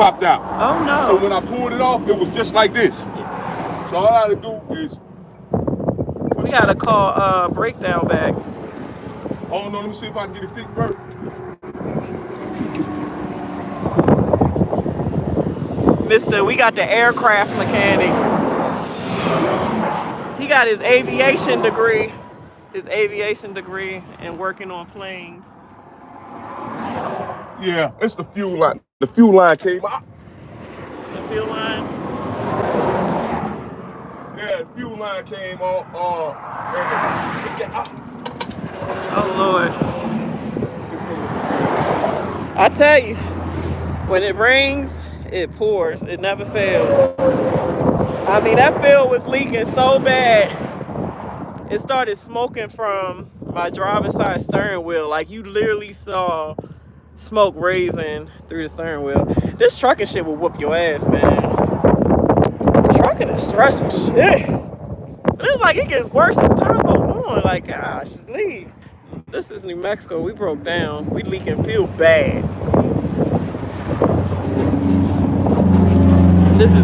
popped out. Oh no. So when I pulled it off, it was just like this. So all I had to do is... We gotta call breakdown back. Oh no, let me see if I can get it fixed first. Mister, we got the aircraft mechanic. He got his aviation degree. And working on planes. Yeah, it's the fuel line. The fuel line came out. The fuel line? Yeah, the fuel line came on. Oh Lord. I tell you, when it rains, it pours. It never fails. I mean, that field was leaking so bad. It started smoking from my driver's side steering wheel. Like, you literally saw smoke raising through the steering wheel. This trucking shit will whoop your ass, man. Trucking is stressful shit. But it's like it gets worse as time goes on. Like, gosh, leave. This is New Mexico. We broke down. We leaking fuel bad.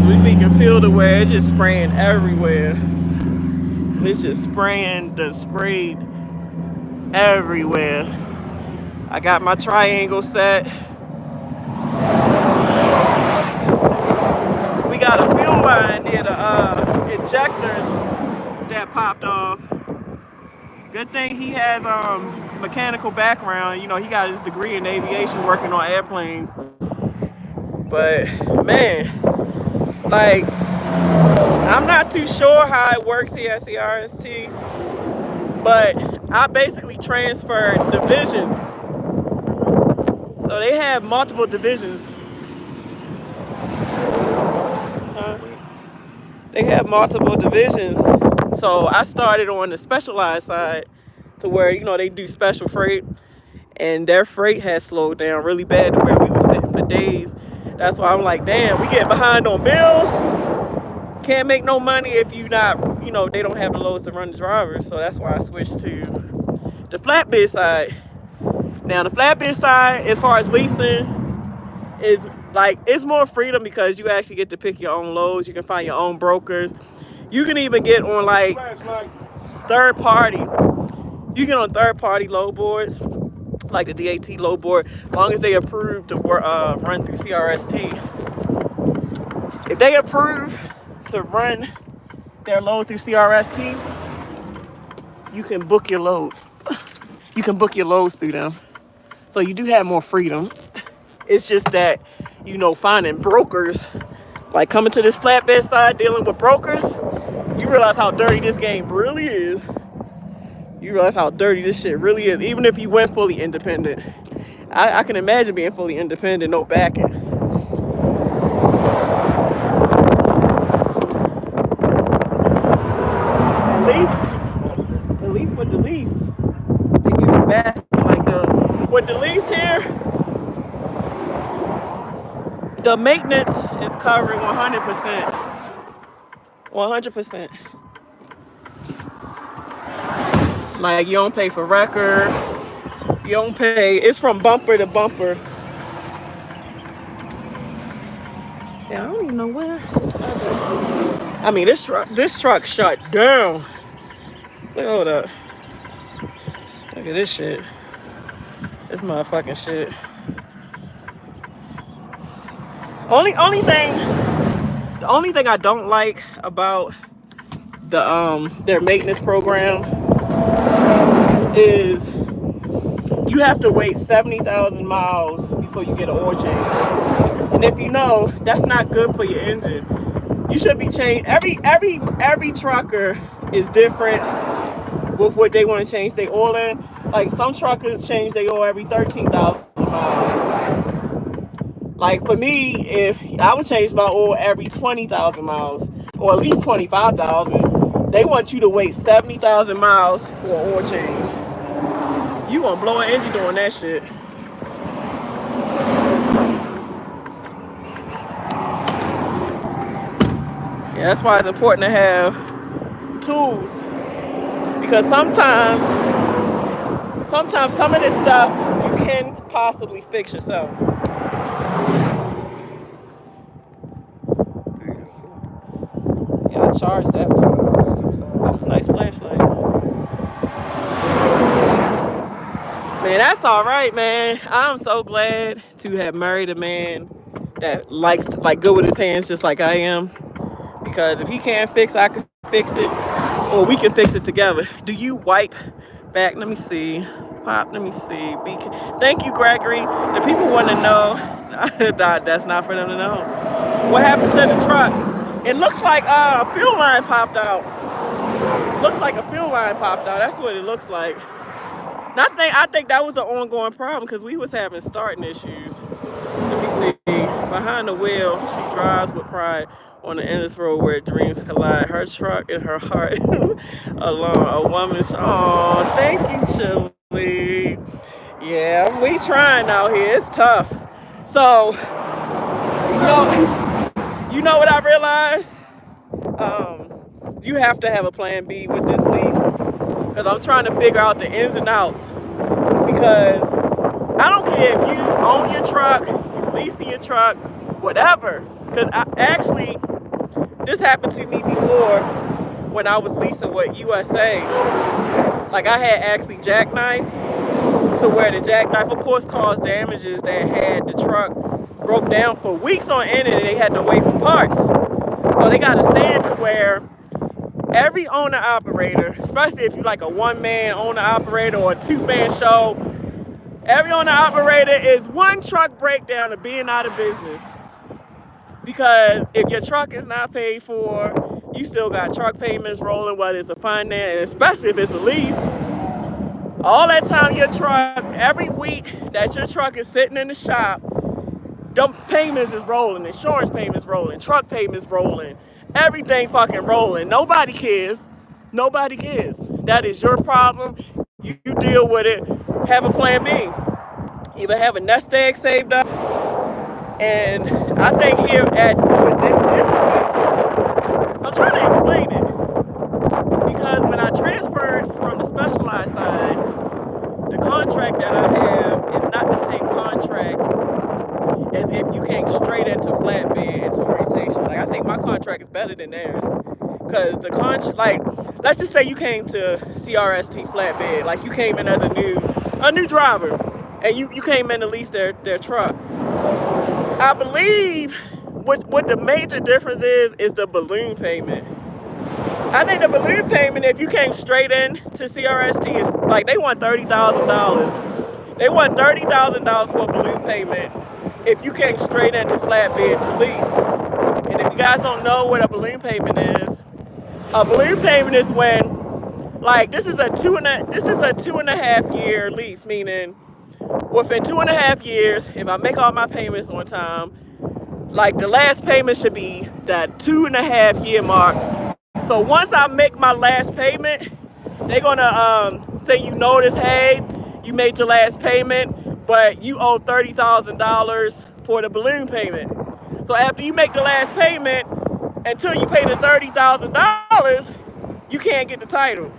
We leaking fuel to where it's just spraying everywhere. It's just sprayed everywhere. I got my triangle set. We got a fuel line near the injectors that popped off. Good thing he has mechanical background. You know, he got his degree in aviation working on airplanes. But man, like, I'm not too sure how it works here at CRST, but I basically transferred divisions. So they have multiple divisions. They have multiple divisions. So I started on the specialized side to where, you know, they do special freight, and their freight has slowed down really bad to where we were sitting for days. That's why I'm like, damn, we get behind on bills. Can't make no money if you not, you know, they don't have the loads to run the drivers. So that's why I switched to the flatbed side. Now the flatbed side, as far as leasing, is like, it's more freedom because you actually get to pick your own loads. You can find your own brokers. You can even get on like third party. You get on third party load boards, like the DAT load board, as long as they approve to run through CRST. If they approve to run their load through CRST, you can book your loads. You can book your loads through them. So you do have more freedom. It's just that, you know, finding brokers, like coming to this flatbed side, dealing with brokers, you realize how dirty this game really is. You realize how dirty this shit really is, even if you went fully independent. I can imagine being fully independent, no backing. At least with the lease, they give you back. Like with the lease here, the maintenance is covering 100%. 100%. Like, you don't pay for record. You don't pay. It's from bumper to bumper. Yeah, I don't even know where. I mean, this truck shut down. Hold up. Look at this shit. This motherfucking shit. The only thing I don't like about their maintenance program is you have to wait 70,000 miles before you get an oil change. And if you know, that's not good for your engine. You should be changed. Every trucker is different with what they want to change their oil in. Like, some truckers change their oil every 13,000 miles. Like, for me, if I would change my oil every 20,000 miles, or at least 25,000, they want you to wait 70,000 miles for an oil change. You gonna blow an engine doing that shit. Yeah, that's why it's important to have tools. Because sometimes some of this stuff you can possibly fix yourself. charged that one already. So that's a nice flashlight. Man, that's all right, man. I'm so glad to have married a man that likes to, like, good with his hands just like I am. Because if he can't fix, I can fix it, or we can fix it together. Do you wipe back? Let me see. Pop, let me see. Thank you, Gregory. The people want to know. That's not for them to know. What happened to the truck? It looks like a fuel line popped out. Looks like a fuel line popped out. That's what it looks like. And I think that was an ongoing problem because we was having starting issues. Let me see. Behind the wheel, she drives with pride on the endless road where dreams collide. Her truck and her heart alone. A woman's. Oh, thank you, Chili. Yeah, we trying out here. It's tough. So, you know what I realized? You have to have a plan B with this lease because I'm trying to figure out the ins and outs. Because I don't care if you own your truck, leasing your truck, whatever. Because this happened to me before when I was leasing with USA. Like I had actually jackknife to where the jackknife, of course, caused damages that had the truck broke down for weeks on end and they had to wait for parts. So they got a saying to where every owner-operator, especially if you're like a one-man owner-operator or a two-man show, every owner-operator is one truck breakdown of being out of business. Because if your truck is not paid for, you still got truck payments rolling, whether it's a finance, and especially if it's a lease. All that time your truck, every week that your truck is sitting in the shop, them payments is rolling, insurance payments rolling, truck payments rolling, everything fucking rolling. Nobody cares. Nobody cares. That is your problem. You deal with it. Have a plan B. Either have a nest egg saved up. And I think here with this lease, I'm trying to explain it. Because when I transferred from the specialized side, the contract that I have is not the same contract as if you came straight into flatbed, into orientation. Like I think my contract is better than theirs. Because the like, let's just say you came to CRST flatbed, like you came in as a new driver, and you came in to lease their truck. I believe what the major difference is the balloon payment. I think the balloon payment, if you came straight in to CRST, is like they want $30,000. They want $30,000 for a balloon payment if you came straight into flatbed to lease. And if you guys don't know what a balloon payment is, a balloon payment is when, like, this is a 2.5 year lease, meaning within 2.5 years, if I make all my payments on time, like the last payment should be that 2.5 year mark. So once I make my last payment, they're gonna say you notice, hey, you made your last payment, but you owe $30,000 for the balloon payment. So after you make the last payment, until you pay the $30,000, you can't get the title.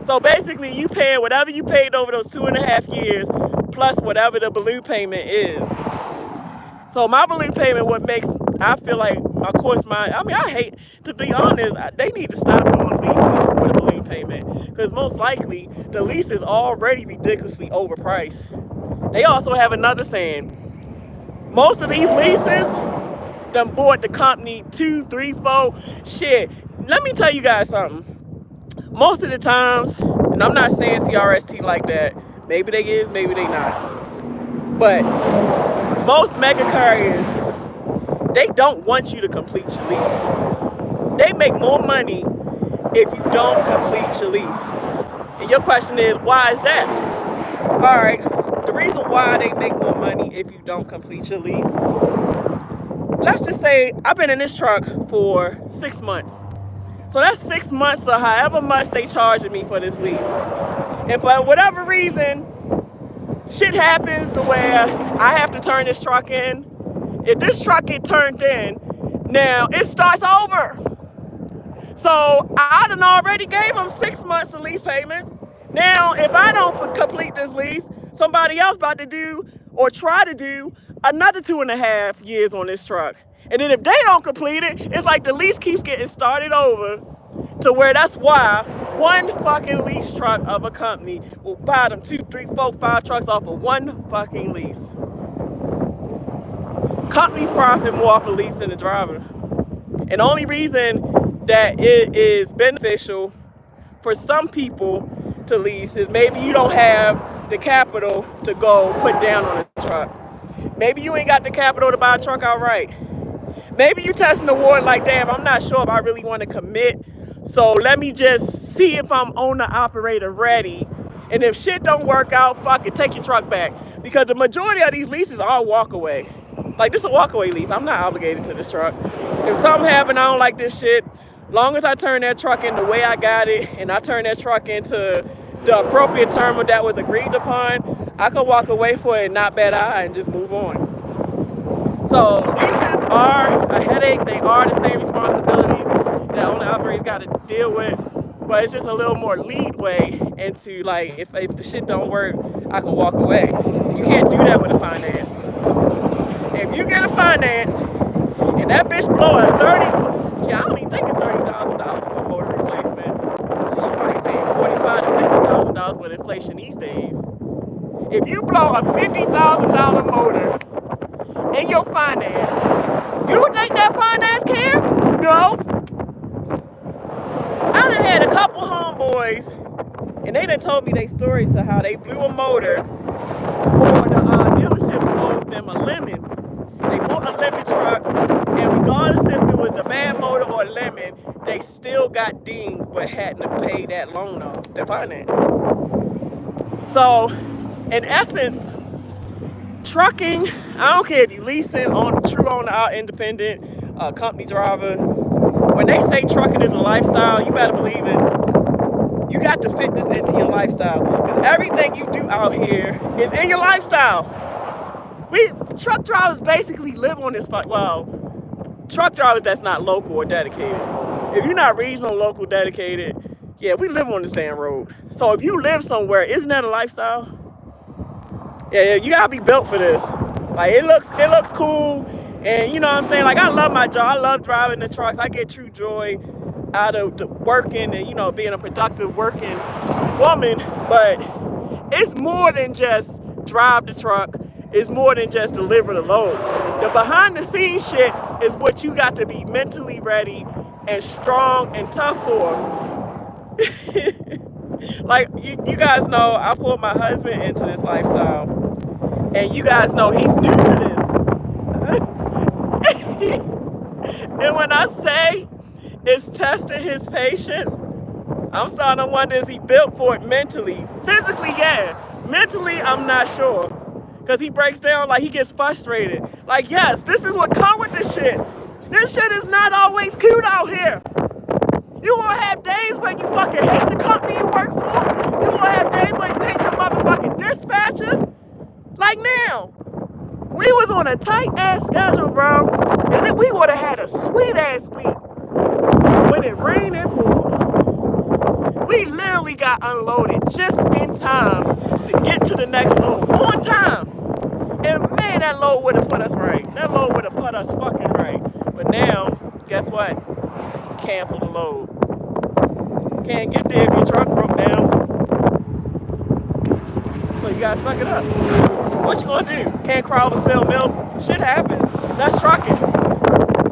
So basically, you pay whatever you paid over those 2.5 years, plus whatever the balloon payment is. So my balloon payment, I feel like, of course, I hate, to be honest, they need to stop doing leases with a balloon payment. Because most likely, the lease is already ridiculously overpriced. They also have another saying. Most of these leases done bought the company 2, 3, 4, shit. Let me tell you guys something. Most of the times, and I'm not saying CRST like that, maybe they is, maybe they not. But most mega carriers, they don't want you to complete your lease. They make more money if you don't complete your lease. And your question is, why is that? All right, the reason why they make more money if you don't complete your lease, let's just say I've been in this truck for 6 months. So that's 6 months of however much they charging me for this lease. And for whatever reason, shit happens to where I have to turn this truck in. If this truck get turned in, now it starts over. So I done already gave them 6 months of lease payments. Now, if I don't complete this lease, somebody else about to do or try to do another 2.5 years on this truck. And then if they don't complete it, it's like the lease keeps getting started over to where that's why one fucking lease truck of a company will buy them 2, 3, 4, 5 trucks off of one fucking lease. Companies profit more off a lease than the driver. And the only reason that it is beneficial for some people to lease is maybe you don't have the capital to go put down on a truck. Maybe you ain't got the capital to buy a truck outright. Maybe you testing the water like, damn, I'm not sure if I really want to commit. So let me just see if I'm owner operator ready. And if shit don't work out, fuck it, take your truck back. Because the majority of these leases are walk away. Like, this is a walk away lease. I'm not obligated to this truck. If something happened, I don't like this shit. Long as I turn that truck in the way I got it, and I turn that truck into the appropriate term that was agreed upon, I could walk away for it, not bat eye, and just move on. So leases are a headache. They are the same responsibilities that owner operators got to deal with, but it's just a little more leadway into, like, if the shit don't work, I can walk away. You can't do that with a finance. If you get a finance and that bitch blow a 30, shit, I don't even think it's $30,000 for a motor replacement. Shit, you probably paying $45,000 to $50,000 with inflation these days. If you blow a $50,000 motor in your finance, you would think that finance care? No. I done had a couple homeboys, and they done told me their stories to how they blew a motor, or the dealership sold them a lemon. They bought a lemon truck, and regardless if it was a man motor or a lemon, they still got dinged but hadn't to pay that loan off, the finance. So, in essence, trucking, I don't care if you leasing, on true owner, out independent, company driver, when they say trucking is a lifestyle, you better believe it. You got to fit this into your lifestyle, because everything you do out here is in your lifestyle. Truck drivers basically live on this, well, truck drivers that's not local or dedicated. If you're not regional, local, dedicated, yeah, we live on this damn road. So if you live somewhere, isn't that a lifestyle? Yeah, you gotta be built for this. Like, it looks cool, and you know what I'm saying? Like, I love my job. I love driving the trucks. I get true joy out of the working and, you know, being a productive working woman. But it's more than just drive the truck. It's more than just deliver the load. The behind the scenes shit is what you got to be mentally ready and strong and tough for. Like, you guys know, I pulled my husband into this lifestyle, and you guys know he's new to this. And when I say it's testing his patience, I'm starting to wonder, is he built for it mentally? Physically, yeah. Mentally, I'm not sure. Because he breaks down, like, he gets frustrated. Like, yes, this is what comes with this shit. This shit is not always cute out here. You gonna have days where you fucking hate the company you work for. You gonna have days where you hate your motherfucking dispatcher. Like now, we was on a tight ass schedule, bro. And then we would have had a sweet ass week. When it rained and poured, we literally got unloaded just in time to get to the next load on time. And man, that load would have put us right. That load would have put us fucking right. But now, guess what? Cancel the load. Can't get there if your truck broke down. So you gotta suck it up. What you gonna do? Can't cry over spilled milk? Shit happens. That's trucking.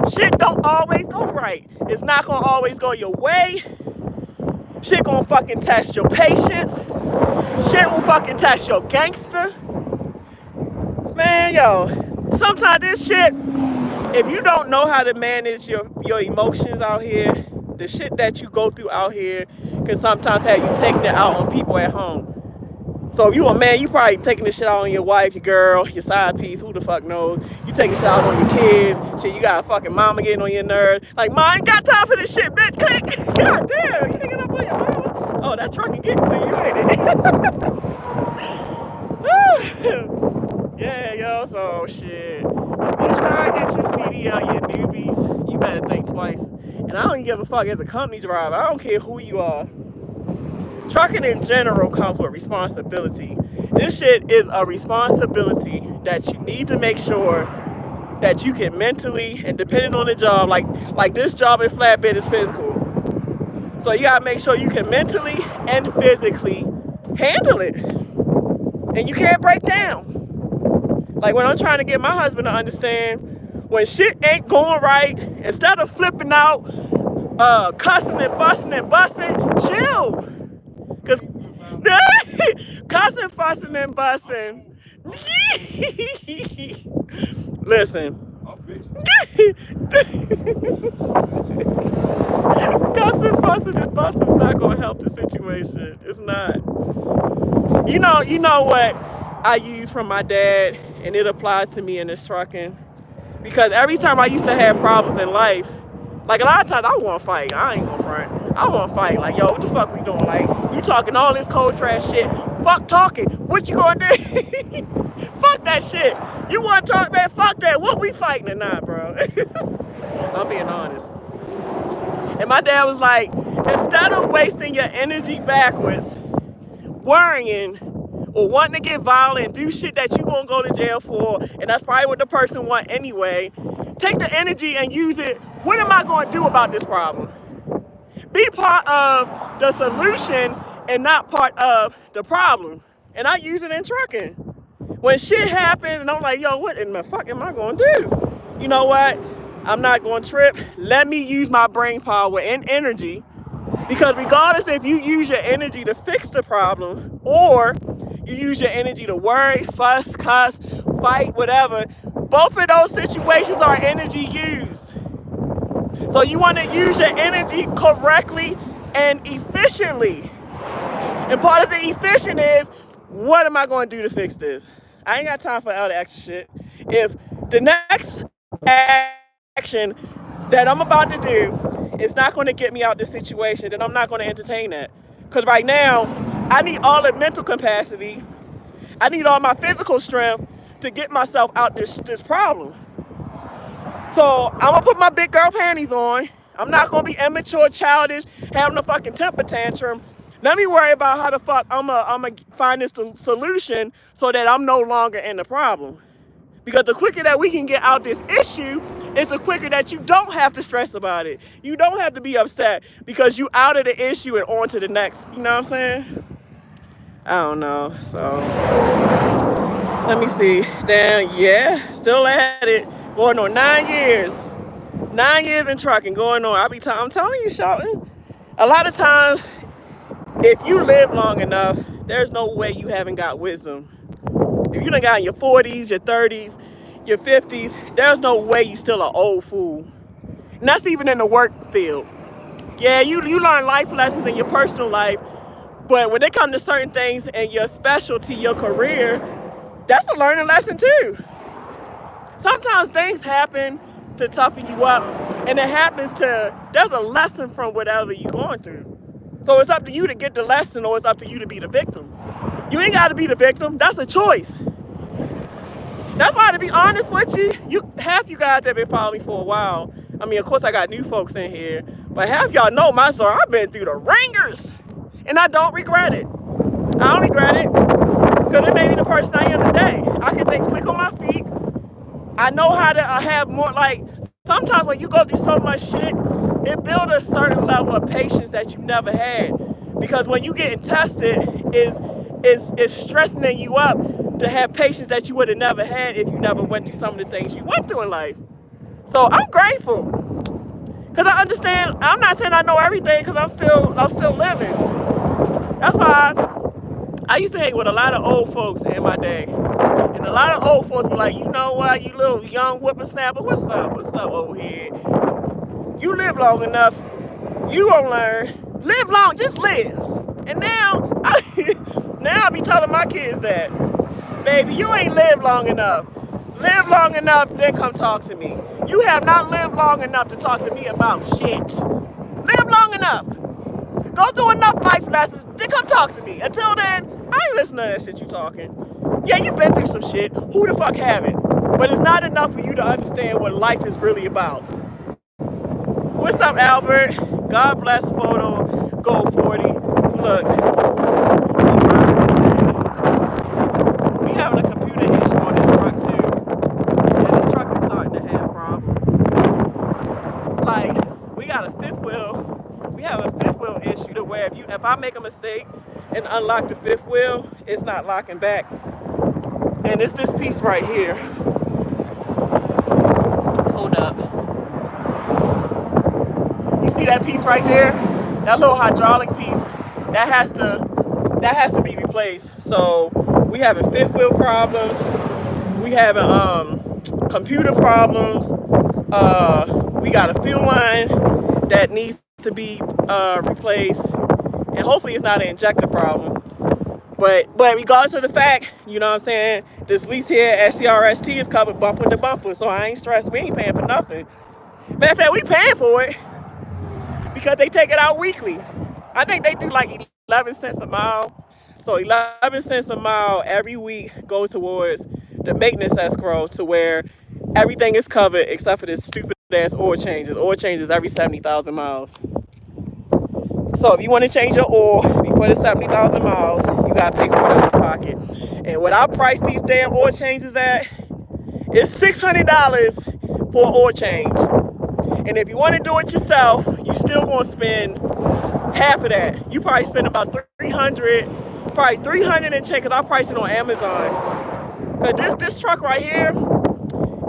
Shit don't always go right. It's not gonna always go your way. Shit gonna fucking test your patience. Shit will fucking test your gangster. Man, yo, sometimes this shit, if you don't know how to manage your emotions out here, the shit that you go through out here can sometimes have you taking it out on people at home. So if you a man, you probably taking this shit out on your wife, your girl, your side piece, who the fuck knows. You taking shit out on your kids. Shit, you got a fucking mama getting on your nerves. Like, ma, I ain't got time for this shit, bitch. Click. God damn, you taking up on your mama? Oh, that truck can get to you, ain't it? Yeah, yo, so shit. If you try to get your CDL, your newbies, you better think twice. And I don't even give a fuck as a company driver. I don't care who you are. Trucking in general comes with responsibility. This shit is a responsibility that you need to make sure that you can mentally, and depending on the job, like this job in flatbed is physical. So you gotta make sure you can mentally and physically handle it. And you can't break down. Like when I'm trying to get my husband to understand, when shit ain't going right, instead of flipping out, cussing and fussing and bussing, chill. Cause cussing, fussing and bussing. Listen. Cussing, fussing and bussing is not gonna help the situation. It's not. You know what I use from my dad, and it applies to me in this trucking. Because every time I used to have problems in life, like a lot of times I want to fight. I ain't gonna front. I want to fight. Like, yo, what the fuck we doing? Like, you talking all this cold trash shit. Fuck talking. What you gonna do? Fuck that shit. You want to talk, man? Fuck that. What we fighting or not, bro? I'm being honest. And my dad was like, instead of wasting your energy backwards, worrying or wanting to get violent, do shit that you gonna go to jail for, and that's probably what the person want anyway, take the energy and use it. What am I gonna do about this problem? Be part of the solution and not part of the problem. And I use it in trucking. When shit happens and I'm like, yo, what in the fuck am I gonna do? You know what? I'm not gonna trip. Let me use my brain power and energy, because regardless if you use your energy to fix the problem or you use your energy to worry, fuss, cuss, fight, whatever, both of those situations are energy used. So you want to use your energy correctly and efficiently. And part of the efficient is, what am I going to do to fix this? I ain't got time for all the extra shit. If the next action that I'm about to do is not going to get me out this situation, then I'm not going to entertain that. Because right now, I need all the mental capacity. I need all my physical strength to get myself out this problem. So I'm gonna put my big girl panties on. I'm not gonna be immature, childish, having a fucking temper tantrum. Let me worry about how the fuck I'm gonna find this solution so that I'm no longer in the problem. Because the quicker that we can get out this issue, is the quicker that you don't have to stress about it. You don't have to be upset because you out of the issue and on to the next. You know what I'm saying? I don't know. So let me see. Damn, yeah, still at it. Going on 9 years. 9 years in trucking going on. I'm telling you, shouting. A lot of times, if you live long enough, there's no way you haven't got wisdom. If you done got in your 40s, your 30s, your 50s, there's no way you still an old fool. And that's even in the work field. Yeah, you learn life lessons in your personal life, but when it comes to certain things and your specialty, your career, that's a learning lesson too. Sometimes things happen to toughen you up, and there's a lesson from whatever you're going through. So it's up to you to get the lesson, or it's up to you to be the victim. You ain't got to be the victim. That's a choice. That's why, to be honest with you, half you guys have been following me for a while. I mean, of course, I got new folks in here, but half y'all know my story. I've been through the ringers, and I don't regret it. I don't regret it, because it made me the person I am today. I can think quick on my feet. I know how to have more, like, sometimes when you go through so much shit, it builds a certain level of patience that you never had. Because when you getting tested, is strengthening you up to have patience that you would have never had if you never went through some of the things you went through in life. So I'm grateful. Because I understand, I'm not saying I know everything, because I'm still living. That's why I used to hang with a lot of old folks in my day. And a lot of old folks were like, you know what, you little young whippersnapper, what's up, old head? You live long enough, you gonna learn. Live long, just live. And now I be telling my kids that, baby, you ain't lived long enough. Live long enough, then come talk to me. You have not lived long enough to talk to me about shit. Live long enough. Go through enough life lessons, then come talk to me. Until then, I ain't listening to that shit you talking. Yeah, you been through some shit. Who the fuck haven't? But it's not enough for you to understand what life is really about. What's up, Albert? God bless photo. Go 40. Look. We having a computer issue on this truck got a fifth wheel. We have a fifth wheel issue to where if I make a mistake and unlock the fifth wheel, it's not locking back. And it's this piece right here. Hold up. You see that piece right there? That little hydraulic piece, that has to be replaced. So we having fifth wheel problems. We having computer problems. We got a fuel line that needs to be replaced, and hopefully it's not an injector problem. But regardless of the fact, you know what I'm saying, this lease here at CRST is covered bumper to bumper, so I ain't stressed. We ain't paying for nothing. Matter of fact, we paying for it because they take it out weekly. I think they do like 11 cents a mile. So 11 cents a mile every week goes towards the maintenance escrow, to where everything is covered except for this stupid ass oil changes. Oil changes every 70,000 miles. So if you want to change your oil before the 70,000 miles, you got to pay for it out of pocket. And what I price these damn oil changes at is $600 for an oil change. And if you want to do it yourself, you still going to spend half of that. You probably spend about $300, probably $300 and check, because I price it on Amazon. Because this truck right here,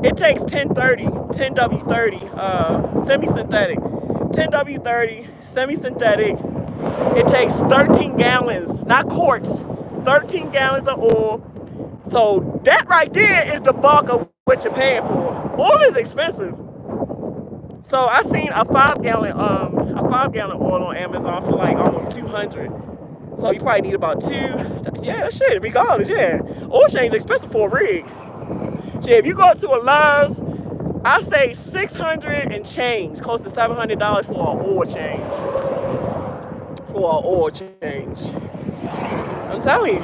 it takes 10W30 semi-synthetic. 10W30 semi-synthetic. It takes 13 gallons, not quarts, 13 gallons of oil. So that right there is the bulk of what you're paying for. Oil is expensive. So I seen a 5 gallon oil on Amazon for like almost $200. So you probably need about 2. Yeah, that shit, regardless, yeah. Oil change is expensive for a rig. Shit, if you go to a Love's, I say $600 and change, close to $700 for an oil change. For an oil change. I'm telling you,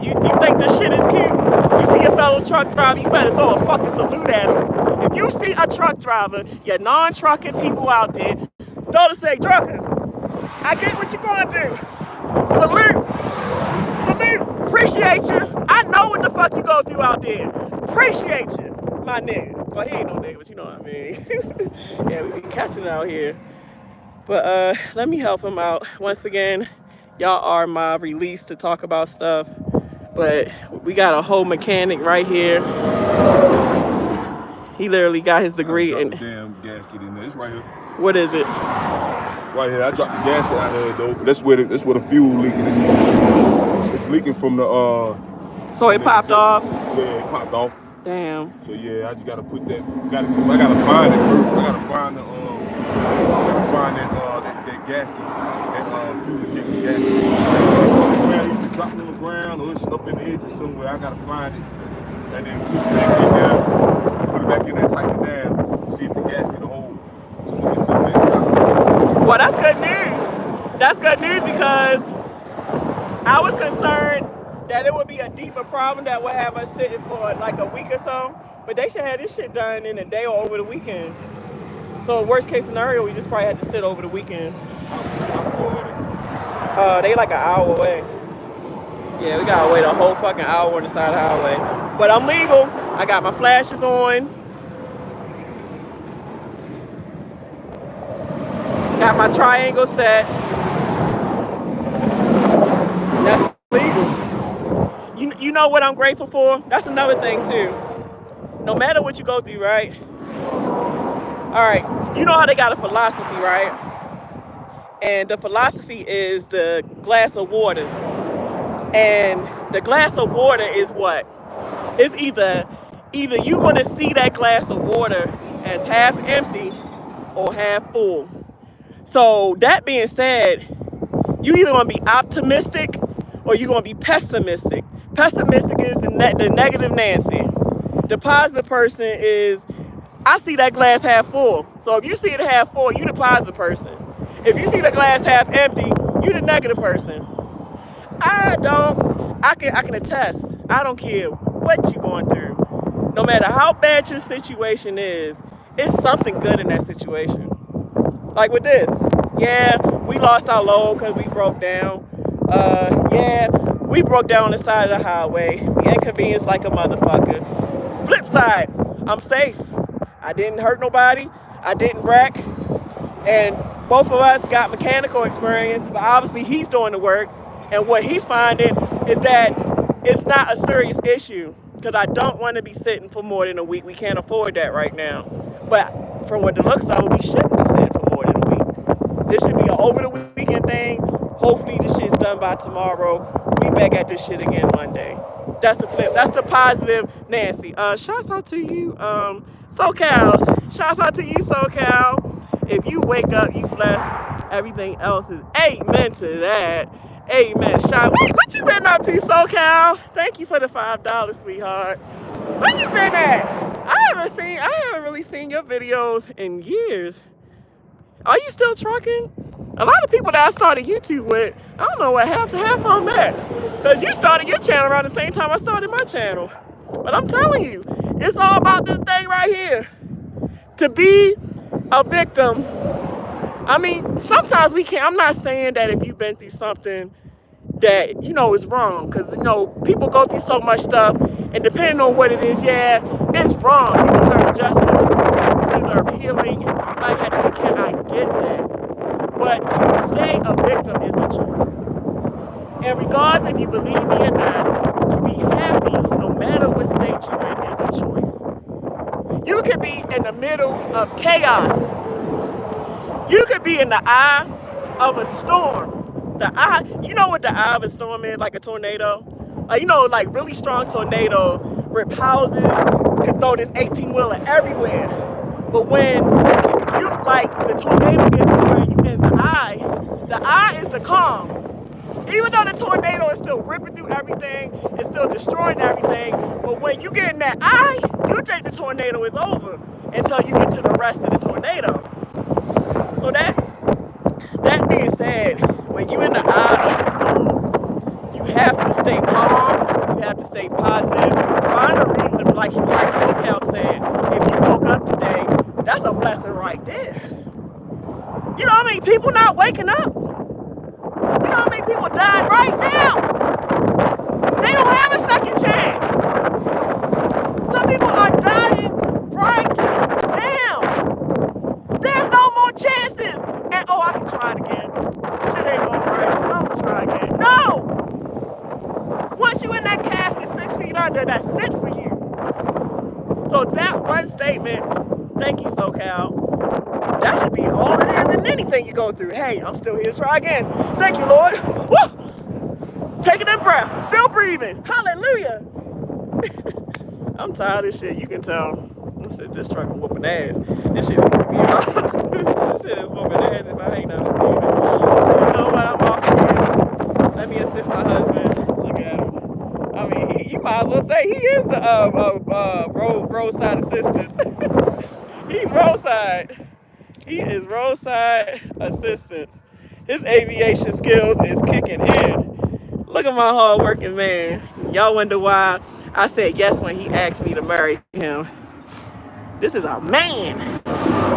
you think this shit is cute? You see a fellow truck driver, you better throw a fucking salute at him. If you see a truck driver, your non-trucking people out there, throw to say, trucker, I get what you're going through. Salute. Salute. Appreciate you. I know what the fuck you go through out there. Appreciate you, my nigga. Well, he ain't no nigga, but you know what I mean. Yeah, we be catching it out here. But let me help him out. Once again, y'all are my release to talk about stuff. But we got a whole mechanic right here. He literally got his degree in. Damn gasket in there. It's right here. What is it? Right here. I dropped the gasket out there though. But that's where the fuel leaking is. It's leaking from the So it popped off? Yeah, it popped off. Damn. So yeah, I just gotta put that. I gotta find it first. I gotta find that gasket, that fuel injector gasket. Somewhere I used to drop it on the ground, or it's up in the edge or somewhere. I gotta find it, and then put it back in there, tighten it down, see if the gasket will hold. So we get something next time. Well, that's good news. That's good news, because I was concerned that it would be a deeper problem that would have us sitting for like a week or so. But they should have this shit done in a day or over the weekend. So worst case scenario, we just probably had to sit over the weekend. They like an hour away. Yeah, we gotta wait a whole fucking hour on the side of the highway. But I'm legal. I got my flashes on. Got my triangle set. That's legal. You know what I'm grateful for? That's another thing too. No matter what you go through, right? All right, you know how they got a philosophy, right? And the philosophy is the glass of water. And the glass of water is what? It's either you want to see that glass of water as half empty or half full. So that being said, you either want to be optimistic or you're going to be pessimistic. Pessimistic is the negative Nancy. The positive person is, I see that glass half full. So if you see it half full, you the positive person. If you see the glass half empty, you the negative person. I can attest. I don't care what you're going through. No matter how bad your situation is, it's something good in that situation. Like with this. Yeah, we lost our load because we broke down. Yeah, we broke down on the side of the highway. We inconvenienced like a motherfucker. Flip side, I'm safe. I didn't hurt nobody. I didn't wreck. And both of us got mechanical experience, but obviously he's doing the work. And what he's finding is that it's not a serious issue, because I don't want to be sitting for more than a week. We can't afford that right now. But from what it looks like, we shouldn't be sitting for more than a week. This should be an over the weekend thing. Hopefully this shit's done by tomorrow. We back at this shit again Monday. That's the flip. That's the positive, Nancy. Shouts out to you, SoCal. Shouts out to you, SoCal. If you wake up, you bless. Everything else is amen to that. Amen. What you been up to, SoCal? Thank you for the $5, sweetheart. Where you been at? I haven't really seen your videos in years. Are you still trucking? A lot of people that I started YouTube with, I don't know what half I'm at. Because you started your channel around the same time I started my channel. But I'm telling you, it's all about this thing right here. To be a victim. I mean, sometimes we can't. I'm not saying that if you've been through something that, is wrong. Because, people go through so much stuff. And depending on what it is, yeah, it's wrong. You deserve justice. You deserve healing. I get that. But to stay a victim is a choice. And regardless if you believe me or not, to be happy no matter what state you're in is a choice. You could be in the middle of chaos. You could be in the eye of a storm. You know what the eye of a storm is? Like a tornado? Like really strong tornadoes rip houses, could throw this 18-wheeler everywhere. But when the tornado gets to where you in the eye is the calm. Even though the tornado is still ripping through everything, it's still destroying everything, but when you get in that eye, you think the tornado is over until you get to the rest of the tornado. So that being said, when you're in the eye of the storm, you have to stay calm, you have to stay positive, find a reason, like SoCal said, if you woke up today, that's a blessing right there. You know how many people not waking up? You know how many people dying right now? They don't have a second chance. Some people are dying right now. There's no more chances. And I can try it again. Shit ain't going right. I'm gonna try again. No! Once you in that casket 6 feet under, that's it for you. So that one statement, thank you, SoCal. That should be all it is in anything you go through. Hey, I'm still here to try again. Thank you, Lord. Woo! Taking that breath. Still breathing. Hallelujah. I'm tired of this shit. You can tell. This truck is whooping ass. This shit is gonna be off. This shit is whooping ass if I ain't never seen it. You know what? I'm off here. Let me assist my husband. Look at him. I mean, you might as well say he is the roadside assistant. He's roadside. He is roadside assistance. His aviation skills is kicking in. Look at my hard-working man. Y'all wonder why I said yes when he asked me to marry him. This is a man.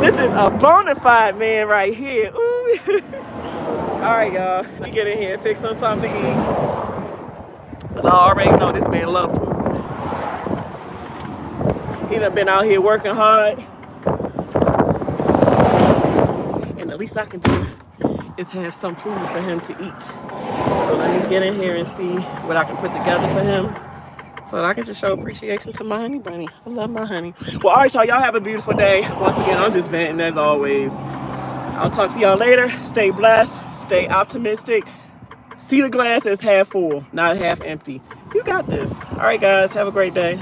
This is a bona fide man right here. Ooh. All right, y'all. Let me get in here and fix him something to eat. Because I already know this man loves food. He done been out here working hard. And the least I can do is have some food for him to eat. So let me get in here and see what I can put together for him so that I can just show appreciation to my honey bunny. I love my honey. Well, all right, y'all have a beautiful day. Once again, I'm just venting as always. I'll talk to y'all later. Stay blessed. Stay optimistic. See the glass as half full, not half empty. You got this. All right, guys. Have a great day.